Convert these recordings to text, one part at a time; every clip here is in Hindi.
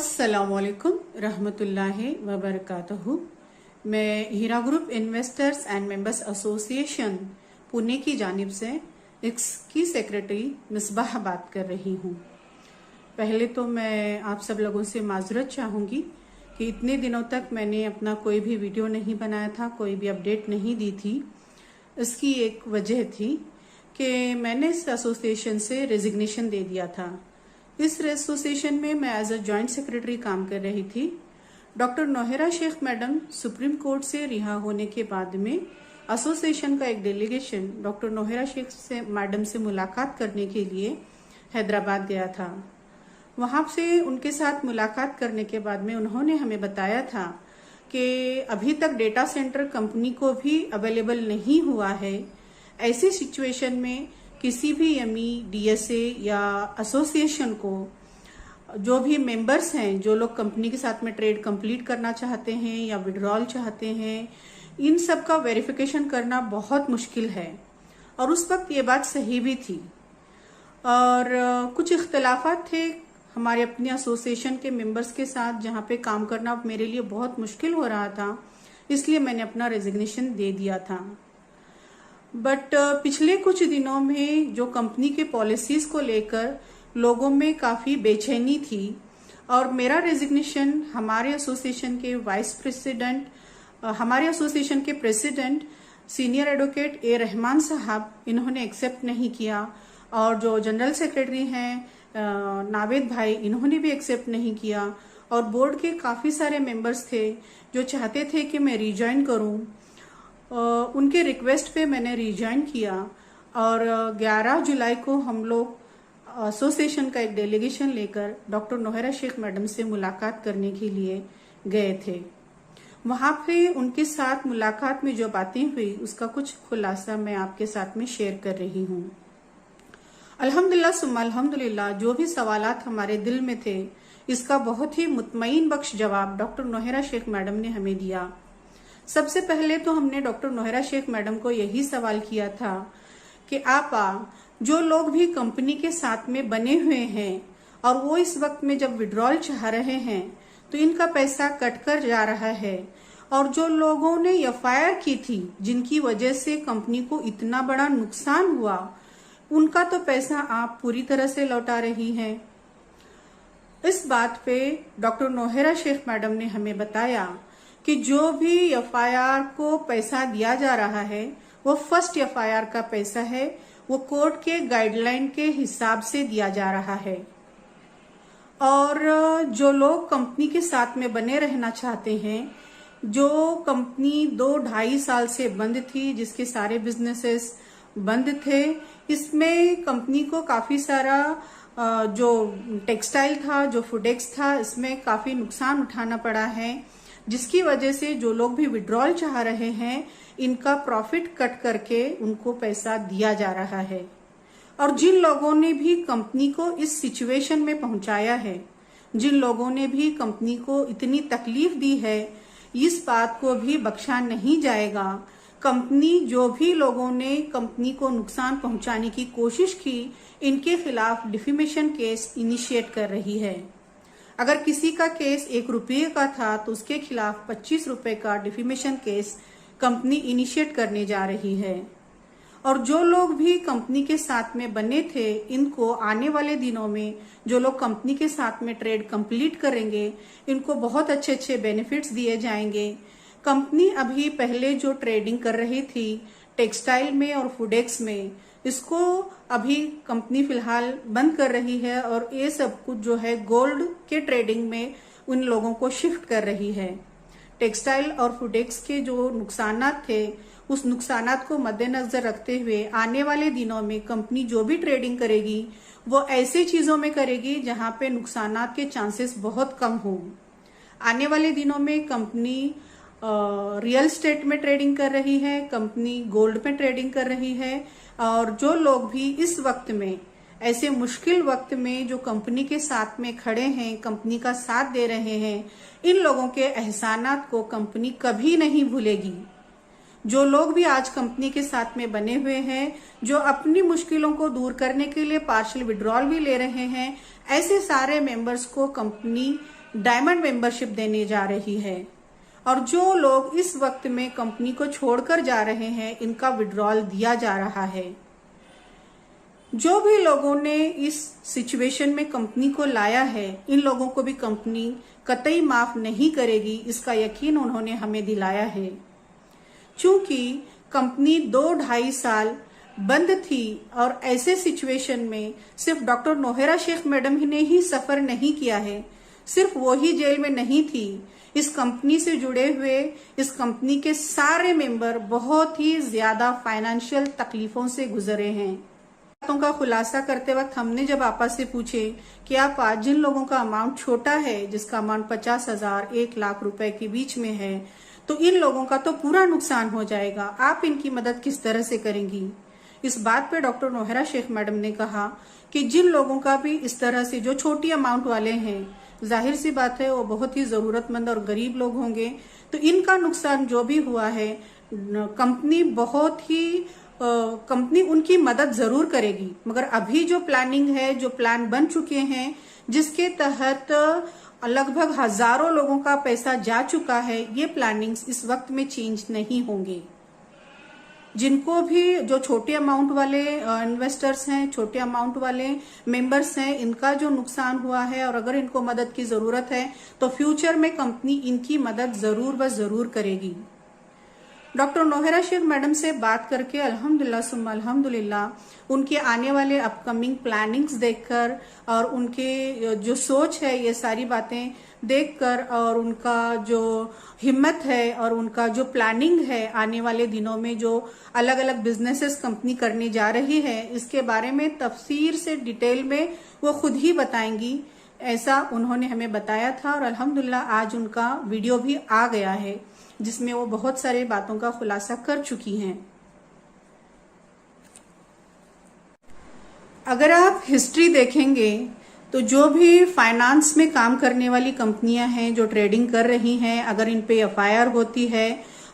अस्सलामुअलैकुम रहमतुल्लाहि व बरकातहू। मैं Heera group investors and members association Pune की जानिब से इसकी सेक्रेटरी मिसबाह बात कर रही हूँ। पहले तो मैं आप सब लोगों से माजरत चाहूँगी कि इतने दिनों तक मैंने अपना कोई भी वीडियो नहीं बनाया था, कोई भी अपडेट नहीं दी थी। इसकी एक वजह थी कि मैंने इस एसोसिएशन से रेजिग्नेशन दे दिया था। इस एसोसिएशन में मैं एज अ जॉइंट सेक्रेटरी काम कर रही थी। Doctor Nowhera Shaikh madam Supreme Court से रिहा होने के बाद में एसोसिएशन का एक डेलीगेशन डॉक्टर नोहेरा शेख से मैडम से मुलाकात करने के लिए हैदराबाद गया था। वहां से उनके साथ मुलाकात करने के बाद में उन्होंने हमें बताया था कि अभी तक डेटा सेंटर कंपनी को भी अवेलेबल नहीं हुआ है। ऐसी सिचुएशन में किसी भी एमई, डीएसए या एसोसिएशन को जो भी मेंबर्स हैं, जो लोग कंपनी के साथ में ट्रेड कंप्लीट करना चाहते हैं या विड्रॉल चाहते हैं, इन सब का वेरिफिकेशन करना बहुत मुश्किल है। और उस वक्त ये बात सही भी थी। और कुछ इख्तलाफात थे हमारे अपने एसोसिएशन के मेंबर्स के साथ, जहाँ पे काम करना मेरे लिए बहुत मुश्किल हो रहा था। इसलिए मैंने अपना रेजिग्नेशन दे दिया था। बट पिछले कुछ दिनों में जो कंपनी के पॉलिसीज को लेकर लोगों में काफी बेचैनी थी और मेरा रेजिग्नेशन हमारे एसोसिएशन के वाइस प्रेसिडेंट, हमारे एसोसिएशन के प्रेसिडेंट सीनियर एडवोकेट ए रहमान साहब, इन्होंने एक्सेप्ट नहीं किया। और जो जनरल सेक्रेटरी हैं नावेद भाई, इन्होंने भी एक्सेप्ट नहीं किया। और बोर्ड के काफी सारे मेंबर्स थे जो चाहते थे कि मैं रिज्वाइन करूं। उनके रिक्वेस्ट पे मैंने रिज्वाइन किया और 11 जुलाई को हम लोग एसोसिएशन का एक डेलीगेशन लेकर डॉक्टर नोहेरा शेख मैडम से मुलाकात करने के लिए गए थे। वहां पे उनके साथ मुलाकात में जो बातें हुई उसका कुछ खुलासा मैं आपके साथ में शेयर कर रही हूँ। अल्हम्दुलिल्लाह सुम्मा अल्हम्दुलिल्लाह, जो भी सवालात हमारे दिल में थे इसका बहुत ही मुतमईन बख्श जवाब डॉक्टर नोहेरा शेख मैडम ने हमें दिया। सबसे पहले तो हमने डॉक्टर नोहेरा शेख मैडम को यही सवाल किया था कि आपा, जो लोग भी कंपनी के साथ में बने हुए हैं और वो इस वक्त में जब विड्रॉल चाह रहे हैं तो इनका पैसा कट कर जा रहा है, और जो लोगों ने एफआईआर की थी जिनकी वजह से कंपनी को इतना बड़ा नुकसान हुआ, उनका तो पैसा आप पूरी तरह से लौटा रही हैं। इस बात पे डॉक्टर नोहेरा शेख मैडम ने हमें बताया कि जो भी एफआईआर को पैसा दिया जा रहा है वो फर्स्ट एफआईआर का पैसा है, वो कोर्ट के गाइडलाइन के हिसाब से दिया जा रहा है। और जो लोग कंपनी के साथ में बने रहना चाहते हैं, जो कंपनी 2-2.5 साल से बंद थी, जिसके सारे बिजनेसेस बंद थे, इसमें कंपनी को काफी सारा जो टेक्सटाइल था, जो फूडेक्स था, इसमें काफी नुकसान उठाना पड़ा है, जिसकी वजह से जो लोग भी विड्रॉल चाह रहे हैं इनका प्रॉफिट कट करके उनको पैसा दिया जा रहा है। और जिन लोगों ने भी कंपनी को इस सिचुएशन में पहुंचाया है, जिन लोगों ने भी कंपनी को इतनी तकलीफ दी है, इस बात को भी बख्शा नहीं जाएगा। कंपनी, जो भी लोगों ने कंपनी को नुकसान पहुंचाने की कोशिश की, इनके खिलाफ डिफेमेशन केस इनिशिएट कर रही है। अगर किसी का केस 1 रुपये का था तो उसके खिलाफ 25 रुपए का डिफेमेशन केस कंपनी इनिशिएट करने जा रही है। और जो लोग भी कंपनी के साथ में बने थे, इनको आने वाले दिनों में जो लोग कंपनी के साथ में ट्रेड कंप्लीट करेंगे, इनको बहुत अच्छे अच्छे बेनिफिट्स दिए जाएंगे। कंपनी अभी पहले जो ट्रेडिंग कर रही थी टेक्सटाइल में और फूडेक्स में, इसको अभी कंपनी फिलहाल बंद कर रही है और ये सब कुछ जो है गोल्ड के ट्रेडिंग में उन लोगों को शिफ्ट कर रही है। टेक्सटाइल और फूडेक्स के जो नुकसानात थे, उस नुकसानात को मद्देनजर रखते हुए आने वाले दिनों में कंपनी जो भी ट्रेडिंग करेगी वो ऐसे चीजों में करेगी जहां पे नुकसानात के चांसेस बहुत कम हों। आने वाले दिनों में कंपनी रियल एस्टेट में ट्रेडिंग कर रही है, कंपनी गोल्ड में ट्रेडिंग कर रही है। और जो लोग भी इस वक्त में, ऐसे मुश्किल वक्त में जो कंपनी के साथ में खड़े हैं, कंपनी का साथ दे रहे हैं, इन लोगों के एहसानात को कंपनी कभी नहीं भूलेगी। जो लोग भी आज कंपनी के साथ में बने हुए हैं, जो अपनी मुश्किलों को दूर करने के लिए पार्शियल विड्रॉल भी ले रहे हैं, ऐसे सारे मेंबर्स को कंपनी डायमंड मेंबरशिप देने जा रही है। और जो लोग इस वक्त में कंपनी को छोड़कर जा रहे हैं, इनका विड्रॉल दिया जा रहा है। जो भी लोगों ने इस सिचुएशन में कंपनी को लाया है, इन लोगों को भी कंपनी कतई माफ नहीं करेगी, इसका यकीन उन्होंने हमें दिलाया है। क्योंकि कंपनी 2-2.5 साल बंद थी और ऐसे सिचुएशन में सिर्फ डॉक्टर नोहेरा शेख मैडम ही ने ही सफर नहीं किया है, सिर्फ वो ही जेल में नहीं थी। इस कंपनी से जुड़े हुए इस कंपनी के सारे मेंबर बहुत ही ज्यादा फाइनेंशियल तकलीफों से गुजरे हैं। बातों का खुलासा करते वक्त हमने जब आपस से पूछे कि आप आज जिन लोगों का अमाउंट छोटा है, जिसका अमाउंट 50,000 1 लाख रुपए के बीच में है, तो इन लोगों का तो पूरा नुकसान हो जाएगा, आप इनकी मदद किस तरह से करेंगी। इस बात पे डॉक्टर नोहेरा शेख मैडम ने कहा कि जिन लोगों का भी इस तरह से जो छोटी अमाउंट वाले हैं, जाहिर सी बात है वो बहुत ही जरूरतमंद और गरीब लोग होंगे, तो इनका नुकसान जो भी हुआ है कंपनी उनकी मदद जरूर करेगी। मगर अभी जो प्लानिंग है, जो प्लान बन चुके हैं, जिसके तहत लगभग हजारों लोगों का पैसा जा चुका है, ये प्लानिंग्स इस वक्त में चेंज नहीं होंगे। जिनको भी जो छोटे अमाउंट वाले इन्वेस्टर्स हैं, छोटे अमाउंट वाले मेंबर्स हैं, इनका जो नुकसान हुआ है और अगर इनको मदद की जरूरत है तो फ्यूचर में कंपनी इनकी मदद जरूर व जरूर करेगी। डॉक्टर नोहेरा शेख मैडम से बात करके अल्हम्दुलिल्लाह सुम्मा अल्हम्दुलिल्लाह उनके आने वाले अपकमिंग प्लानिंग्स देखकर और उनके जो सोच है, ये सारी बातें देखकर और उनका जो हिम्मत है और उनका जो प्लानिंग है आने वाले दिनों में जो अलग अलग बिजनेसेस कंपनी करने जा रही है, इसके बारे में तफसीर से डिटेल में वो खुद ही बताएंगी, ऐसा उन्होंने हमें बताया था। और अल्हम्दुलिल्लाह आज उनका वीडियो भी आ गया है जिसमें वो बहुत सारे बातों का खुलासा कर चुकी हैं। अगर आप हिस्ट्री देखेंगे तो जो भी फाइनेंस में काम करने वाली कंपनियां हैं, जो ट्रेडिंग कर रही हैं, अगर इन पे एफआईआर होती है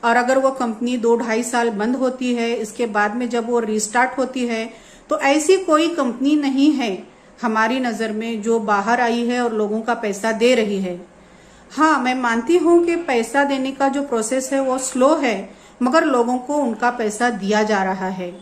और अगर वो कंपनी 2-2.5 साल बंद होती है, इसके बाद में जब वो रिस्टार्ट होती है, तो ऐसी कोई कंपनी नहीं है हमारी नजर में जो बाहर आई है और लोगों का पैसा दे रही है। हाँ, मैं मानती हूँ कि पैसा देने का जो प्रोसेस है वो स्लो है, मगर लोगों को उनका पैसा दिया जा रहा है।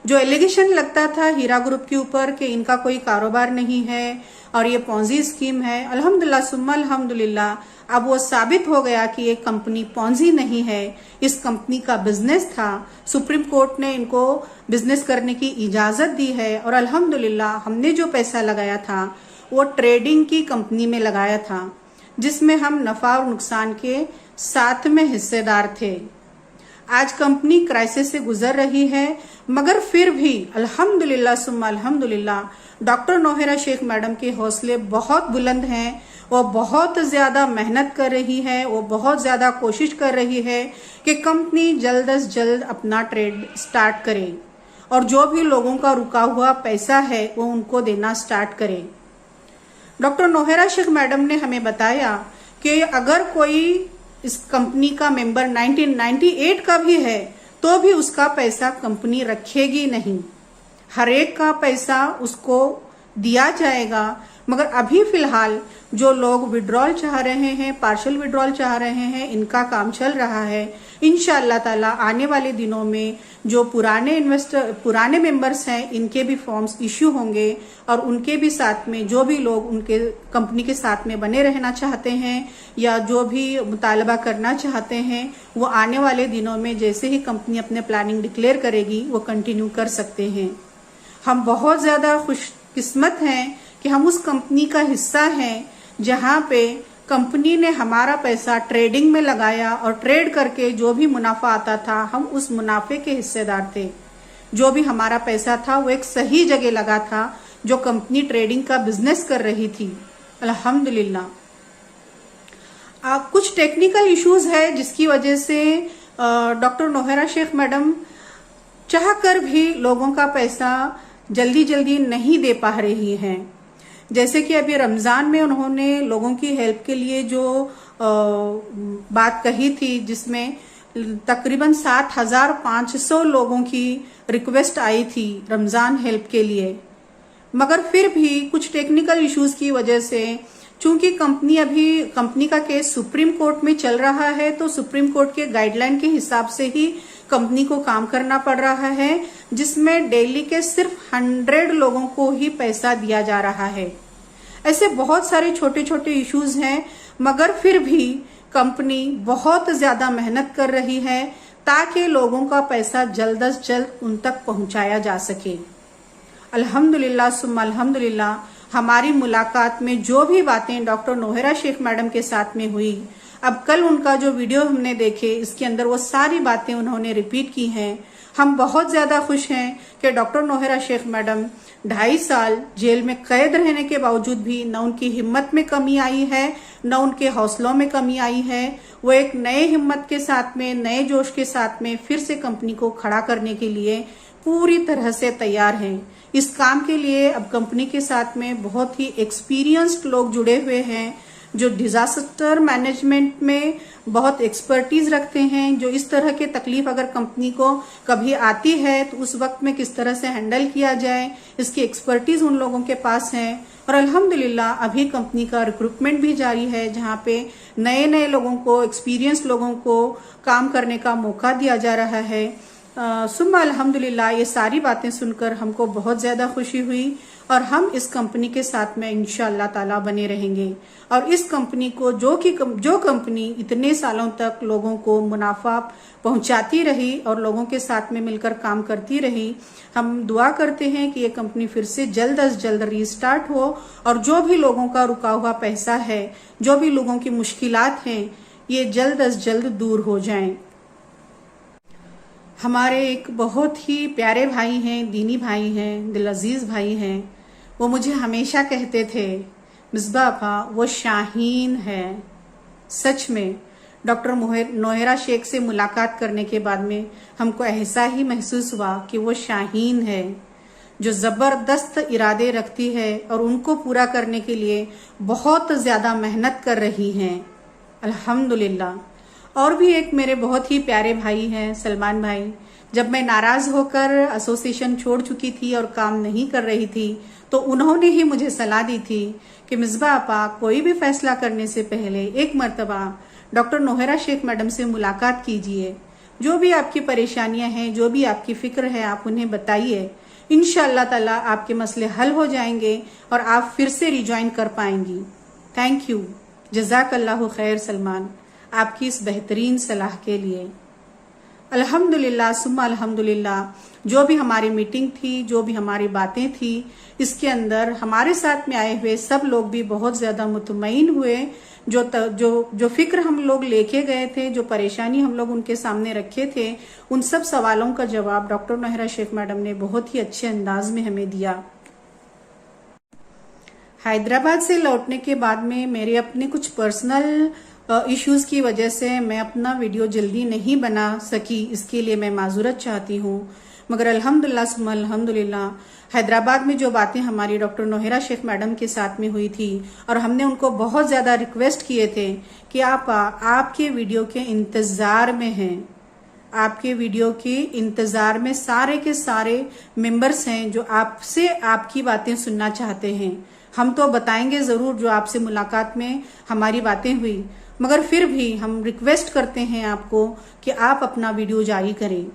जो एलिगेशन लगता था हीरा ग्रुप के ऊपर कि इनका कोई कारोबार नहीं है और ये पॉन्जी स्कीम है, अल्हम्दुलिल्लाह सुम्मा अल्हम्दुलिल्लाह अब वो साबित हो गया कि ये कंपनी पॉन्जी नहीं है, इस कंपनी का बिजनेस था। सुप्रीम कोर्ट ने इनको बिजनेस करने की इजाजत दी है और अल्हम्दुलिल्लाह हमने जो पैसा लगाया था वो ट्रेडिंग की कंपनी में लगाया था, जिसमें हम नफा और नुकसान के साथ में हिस्सेदार थे। आज कंपनी क्राइसिस से गुजर रही है, मगर फिर भी अल्हम्दुलिल्लाह सुम्मा अल्हम्दुलिल्लाह डॉक्टर नोहेरा शेख मैडम के हौसले बहुत बुलंद हैं। वो बहुत ज्यादा मेहनत कर रही है, वो बहुत ज्यादा कोशिश कर रही है कि कंपनी जल्द अज जल्द अपना ट्रेड स्टार्ट करे और जो भी लोगों का रुका हुआ पैसा है वो उनको देना स्टार्ट करे। डॉक्टर नोहेरा शेख मैडम ने हमें बताया कि अगर कोई इस कंपनी का मेंबर 1998 का भी है तो भी उसका पैसा कंपनी रखेगी नहीं, हर एक का पैसा उसको दिया जाएगा। मगर अभी फिलहाल जो लोग विड्रॉल चाह रहे हैं, पार्शियल विड्रॉल चाह रहे हैं, इनका काम चल रहा है। इंशाअल्लाह ताला आने वाले दिनों में जो पुराने मेंबर्स हैं, इनके भी फॉर्म्स इश्यू होंगे और उनके भी साथ में जो भी लोग उनके कंपनी के साथ में बने रहना चाहते हैं या जो भी मुतालबा करना चाहते हैं, वो आने वाले दिनों में जैसे ही कंपनी अपने प्लानिंग डिक्लेयर करेगी वो कंटिन्यू कर सकते हैं। हम बहुत ज्यादा खुशकिस्मत हैं कि हम उस कंपनी का हिस्सा हैं जहां पे कंपनी ने हमारा पैसा ट्रेडिंग में लगाया और ट्रेड करके जो भी मुनाफा आता था हम उस मुनाफे के हिस्सेदार थे। जो भी हमारा पैसा था वो एक सही जगह लगा था, जो कंपनी ट्रेडिंग का बिजनेस कर रही थी। अल्हम्दुलिल्लाह कुछ टेक्निकल इश्यूज है जिसकी वजह से डॉक्टर नोहेरा शेख मैडम चाहकर भी लोगों का पैसा जल्दी जल्दी नहीं दे पा रही हैं। जैसे कि अभी रमजान में उन्होंने लोगों की हेल्प के लिए जो बात कही थी, जिसमें तकरीबन 7,500 लोगों की रिक्वेस्ट आई थी रमजान हेल्प के लिए, मगर फिर भी कुछ टेक्निकल इश्यूज की वजह से चूंकि कंपनी का केस सुप्रीम कोर्ट में चल रहा है, तो सुप्रीम कोर्ट के गाइडलाइन के हिसाब से ही कंपनी को काम करना पड़ रहा है, जिसमें डेली के सिर्फ 100 लोगों को ही पैसा दिया जा रहा है। ऐसे बहुत सारे छोटे छोटे इश्यूज हैं, मगर फिर भी कंपनी बहुत ज्यादा मेहनत कर रही है ताकि लोगों का पैसा जल्द से जल्द उन तक पहुंचाया जा सके। अल्हम्दुलिल्लाह सुम्मा अल्हम्दुलिल्लाह, हमारी मुलाकात में जो भी बातें डॉक्टर नोहेरा शेख मैडम के साथ में हुई, अब कल उनका जो वीडियो हमने देखे, इसके अंदर वो सारी बातें उन्होंने रिपीट की हैं। हम बहुत ज्यादा खुश हैं कि डॉक्टर नोहेरा शेख मैडम 2.5 साल जेल में कैद रहने के बावजूद भी न उनकी हिम्मत में कमी आई है, न उनके हौसलों में कमी आई है। वो एक नए हिम्मत के साथ में, नए जोश के साथ में फिर से कंपनी को खड़ा करने के लिए पूरी तरह से तैयार हैं। इस काम के लिए अब कंपनी के साथ में बहुत ही एक्सपीरियंस्ड लोग जुड़े हुए हैं, जो डिजास्टर मैनेजमेंट में बहुत एक्सपर्टीज रखते हैं, जो इस तरह के तकलीफ अगर कंपनी को कभी आती है तो उस वक्त में किस तरह से हैंडल किया जाए, इसकी एक्सपर्टीज उन लोगों के पास है। और अल्हम्दुलिल्लाह अभी कंपनी का रिक्रूटमेंट भी जारी है, जहां पे नए नए लोगों को, एक्सपीरियंस लोगों को काम करने का मौका दिया जा रहा है। सुम्मा अल्हम्दुलिल्लाह, ये सारी बातें सुनकर हमको बहुत ज्यादा खुशी हुई और हम इस कंपनी के साथ में इंशाअल्लाह ताला बने रहेंगे। और इस कंपनी को जो कंपनी इतने सालों तक लोगों को मुनाफा पहुंचाती रही और लोगों के साथ में मिलकर काम करती रही, हम दुआ करते हैं कि ये कंपनी फिर से जल्द से जल्द रीस्टार्ट हो और जो भी लोगों का रुका हुआ पैसा है, जो भी लोगों की मुश्किलात हैं, ये जल्द से जल्द दूर हो जाएं। हमारे एक बहुत ही प्यारे भाई हैं, दीनी भाई हैं, दिल अजीज भाई हैं। वो मुझे हमेशा कहते थे, मिसबा आपा वो शाहीन है। सच में डॉक्टर नोहेरा शेख से मुलाकात करने के बाद में हमको ऐसा ही महसूस हुआ कि वो शाहीन है, जो जबरदस्त इरादे रखती है और उनको पूरा करने के लिए बहुत ज्यादा मेहनत कर रही हैं। अल्हम्दुलिल्लाह। और भी एक मेरे बहुत ही प्यारे भाई हैं, सलमान भाई। जब मैं नाराज होकर एसोसिएशन छोड़ चुकी थी और काम नहीं कर रही थी, तो उन्होंने ही मुझे सलाह दी थी कि मिसबा आपा कोई भी फैसला करने से पहले एक मर्तबा डॉक्टर नोहेरा शेख मैडम से मुलाकात कीजिए। जो भी आपकी परेशानियां हैं, जो भी आपकी फिक्र है, आप उन्हें बताइए। इंशाअल्लाह ताला आपके मसले हल हो जाएंगे और आप फिर से रिज्वाइन कर पाएंगी। थैंक यू, जज़ाकल्लाहु खैर सलमान, आपकी इस बेहतरीन सलाह के लिए। अल्हम्दुलिल्लाह सुम्मा अल्हम्दुलिल्लाह, जो भी हमारी मीटिंग थी, जो भी हमारी बातें थी, इसके अंदर हमारे साथ में आए हुए सब लोग भी बहुत ज्यादा मुतमईन हुए। जो फिक्र हम लोग लेके गए थे, जो परेशानी हम लोग उनके सामने रखे थे, उन सब सवालों का जवाब डॉक्टर नोहेरा शेख मैडम ने बहुत ही अच्छे अंदाज में हमें दिया। हैदराबाद से लौटने के बाद में मेरे अपने कुछ पर्सनल इश्यूज की वजह से मैं अपना वीडियो जल्दी नहीं बना सकी, इसके लिए मैं माजूरत चाहती हूँ। मगर अल्हम्दुलिल्लाह सुम्मा अल्हम्दुलिल्लाह, हैदराबाद में जो बातें हमारी डॉक्टर नोहेरा शेख मैडम के साथ में हुई थी, और हमने उनको बहुत ज्यादा रिक्वेस्ट किए थे कि आप आपके वीडियो के इंतजार में हैं, आपके वीडियो के इंतजार में सारे के सारे मेंबर्स हैं जो आपसे आपकी बातें सुनना चाहते हैं। हम तो बताएंगे जरूर जो आपसे मुलाकात में हमारी बातें हुई, मगर फिर भी हम रिक्वेस्ट करते हैं आपको कि आप अपना वीडियो जारी करें।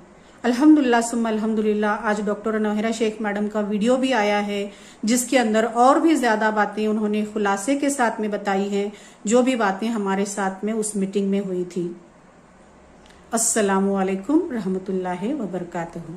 अल्हम्दुलिल्लाह सुम्मा अल्हम्दुलिल्लाह, आज डॉक्टर नोहेरा शेख मैडम का वीडियो भी आया है, जिसके अंदर और भी ज्यादा बातें उन्होंने खुलासे के साथ में बताई हैं, जो भी बातें हमारे साथ में उस मीटिंग में हुई थी। अस्सलामु अलैकुम रहमतुल्लाहि व बरकातहू।